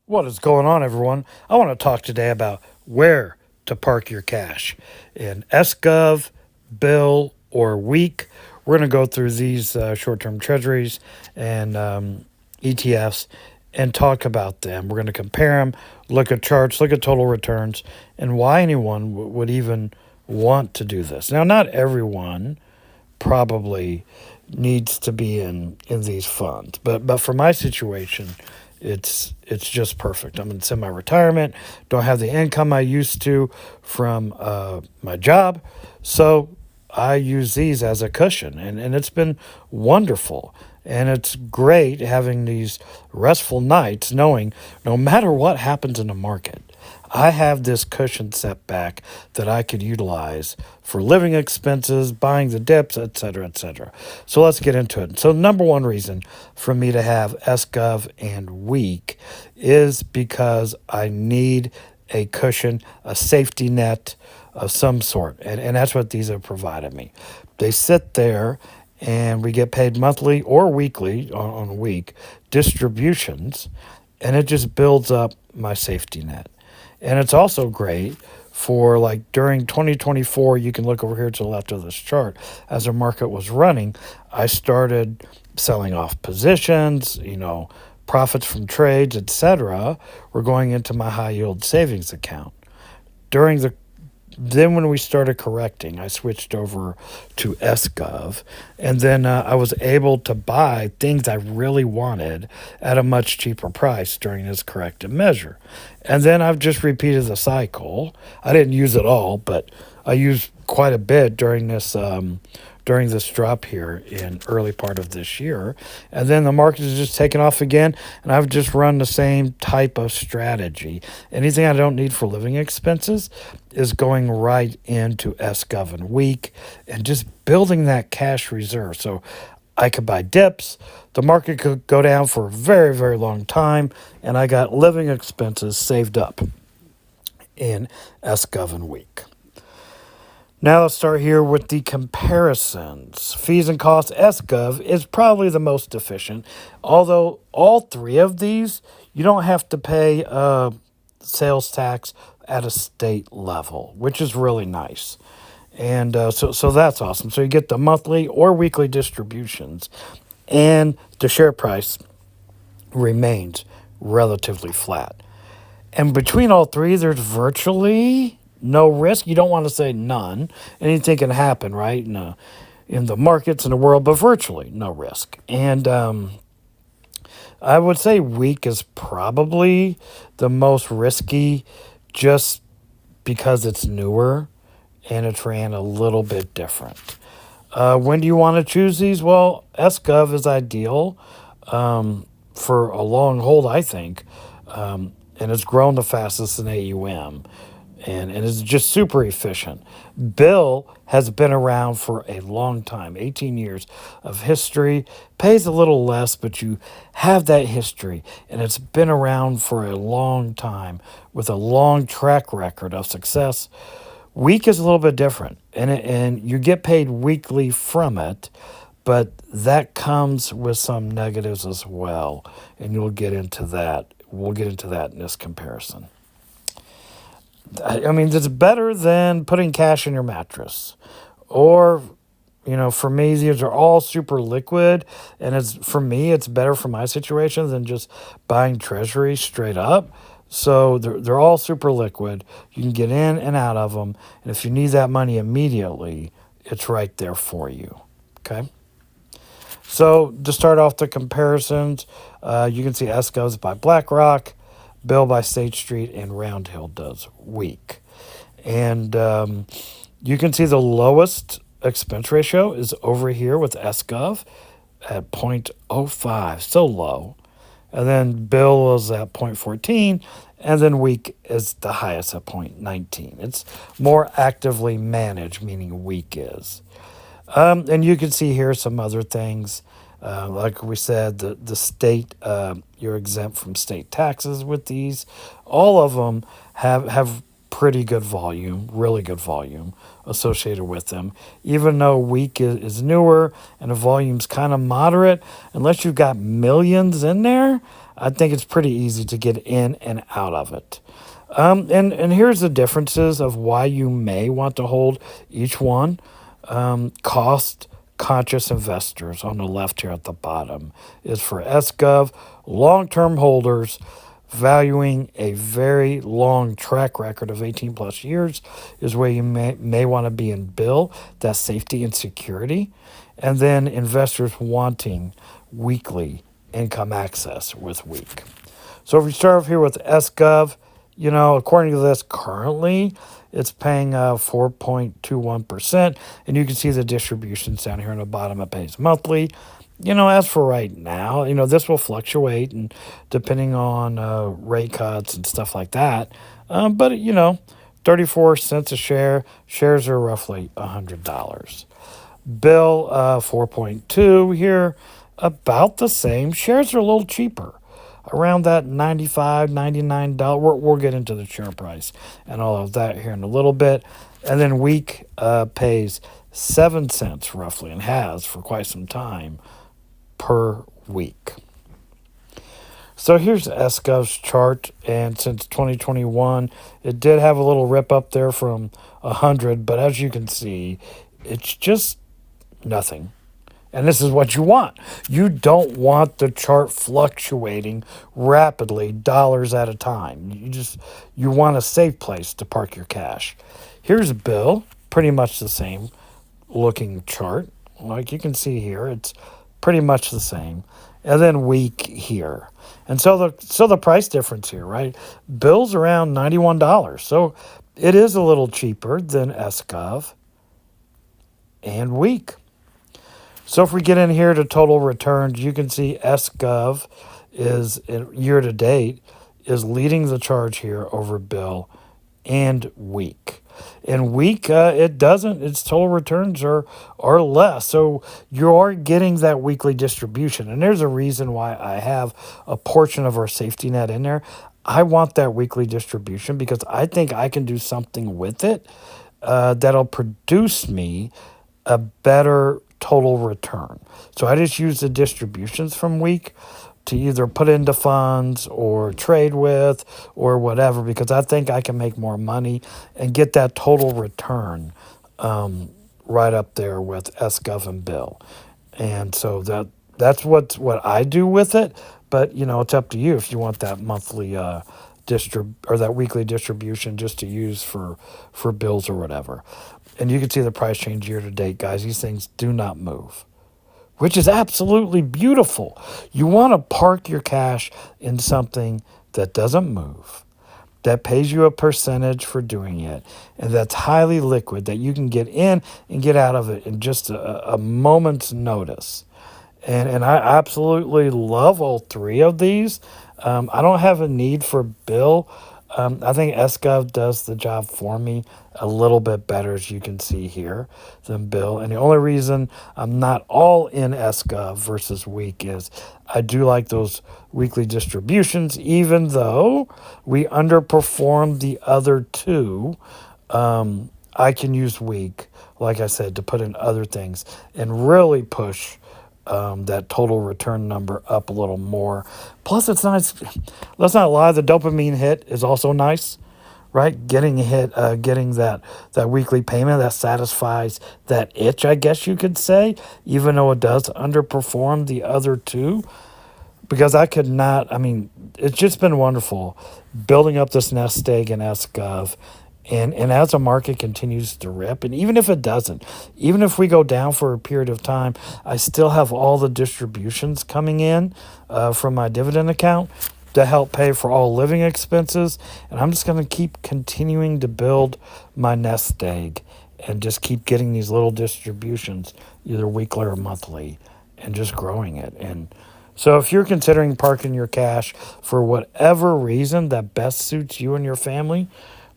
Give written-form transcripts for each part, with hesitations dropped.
What is going on, everyone? I want to talk today about where to park your cash in SGOV, BIL, or week. We're going to go through these short term treasuries and ETFs and talk about them. We're going to compare them, look at charts, look at total returns, and why anyone would even want to do this. Now, not everyone probably needs to be in these funds. But for my situation, it's just perfect. I'm in semi-retirement, don't have the income I used to from my job, so I use these as a cushion, and it's been wonderful. And it's great having these restful nights knowing no matter what happens in the market, I have this cushion set back that I could utilize for living expenses, buying the dips, et cetera, et cetera. So let's get into it. So, number one reason for me to have SGOV and week is because I need a cushion, a safety net of some sort. And that's what these have provided me. They sit there and we get paid monthly or weekly on a week distributions, and it just builds up my safety net. And it's also great for like during 2024, you can look over here to the left of this chart. As the market was running, I started selling off positions, profits from trades, etc. were going into my high yield savings account. During the then when we started correcting, I switched over to SGOV, and then I was able to buy things I really wanted at a much cheaper price during this corrective measure. And then I've just repeated the cycle. I didn't use it all, but I used quite a bit during this drop here in early part of this year. And then the market is just taken off again, and I've just run the same type of strategy. Anything I don't need for living expenses is going right into SGOV and week and just building that cash reserve. So I could buy dips. The market could go down for a very, very long time, and I got living expenses saved up in SGOV and week. Now let's start here with the comparisons. Fees and costs, SGOV is probably the most efficient. Although all three of these, you don't have to pay sales tax at a state level, which is really nice. And so that's awesome. So you get the monthly or weekly distributions, and the share price remains relatively flat. And between all three, there's virtually no risk. You don't want to say none. Anything can happen, right? In the markets in the world, but virtually no risk. And I would say week is probably the most risky just because it's newer and it's ran a little bit different. When do you want to choose these? Well, SGOV is ideal for a long hold, I think. And it's grown the fastest in AUM. And it's just super efficient. BIL has been around for a long time, 18 years of history, pays a little less, but you have that history, and it's been around for a long time with a long track record of success. Week is a little bit different, and you get paid weekly from it, but that comes with some negatives as well, and you'll get into that. We'll get into that in this comparison. I mean, it's better than putting cash in your mattress. Or, for me, these are all super liquid. And for me, it's better for my situation than just buying treasuries straight up. So they're all super liquid. You can get in and out of them. And if you need that money immediately, it's right there for you. Okay? So to start off the comparisons, you can see SGOVs by BlackRock, BIL by State Street, and Round Hill does week. And you can see the lowest expense ratio is over here with SGOV at 0.05, so low. And then BIL is at 0.14, and then week is the highest at 0.19. It's more actively managed, meaning week is. And you can see here some other things. Like we said, the state, you're exempt from state taxes with these. All of them have pretty good volume, really good volume associated with them. Even though week is newer and the volume's kind of moderate, unless you've got millions in there, I think it's pretty easy to get in and out of it. And here's the differences of why you may want to hold each one. Cost conscious investors on the left here at the bottom is for SGOV, long-term holders valuing a very long track record of 18 plus years is where you may want to be in BIL, that's safety and security. And then investors wanting weekly income access with week. So if we start off here with SGOV, according to this, currently it's paying 4.21%. And you can see the distributions down here on the bottom. It pays monthly. As for right now, this will fluctuate and depending on rate cuts and stuff like that. But 34 cents a share. Shares are roughly $100. BIL 4.2 here, about the same. Shares are a little cheaper, around that $95, $99. We'll get into the share price and all of that here in a little bit. And then week pays 7 cents roughly, and has for quite some time, per week. So here's SGOV's chart, and since 2021, it did have a little rip up there from 100, but as you can see, it's just nothing. And this is what you want. You don't want the chart fluctuating rapidly, dollars at a time. You want a safe place to park your cash. Here's BIL, pretty much the same looking chart. Like you can see here, it's pretty much the same. And then week here. And so the price difference here, right? BIL's around $91. So it is a little cheaper than SGOV and week. So if we get in here to total returns, you can see SGOV is year to date is leading the charge here over BIL and week. In week, it doesn't. Its total returns are less. So you are getting that weekly distribution. And there's a reason why I have a portion of our safety net in there. I want that weekly distribution because I think I can do something with it that'll produce me a better total return. So I just use the distributions from week to either put into funds or trade with or whatever, because I think I can make more money and get that total return right up there with SGOV and BIL. And so that's what I do with it. But it's up to you if you want that monthly or that weekly distribution just to use for bills or whatever. And you can see the price change year to date, guys. These things do not move, which is absolutely beautiful. You want to park your cash in something that doesn't move, that pays you a percentage for doing it, and that's highly liquid, that you can get in and get out of it in just a moment's notice. And I absolutely love all three of these. I don't have a need for BIL. I think SGOV does the job for me a little bit better, as you can see here, than BIL. And the only reason I'm not all in SGOV versus week is I do like those weekly distributions, even though we underperform the other two. I can use week, like I said, to put in other things and really push that total return number up a little more. Plus, it's nice. Let's not lie. The dopamine hit is also nice, right? Getting that weekly payment that satisfies that itch, I guess you could say, even though it does underperform the other two. Because it's just been wonderful building up this nest egg in SGOV. And as the market continues to rip, and even if it doesn't, even if we go down for a period of time, I still have all the distributions coming in from my dividend account to help pay for all living expenses. And I'm just going to keep continuing to build my nest egg and just keep getting these little distributions, either weekly or monthly, and just growing it. And so if you're considering parking your cash for whatever reason that best suits you and your family,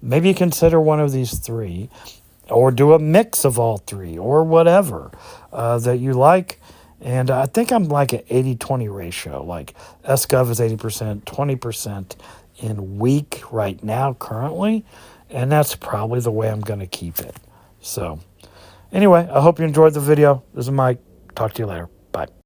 maybe consider one of these three, or do a mix of all three, or whatever that you like. And I think I'm like an 80-20 ratio. Like SGOV is 80%, 20% in week right now currently. And that's probably the way I'm going to keep it. So anyway, I hope you enjoyed the video. This is Mike. Talk to you later. Bye.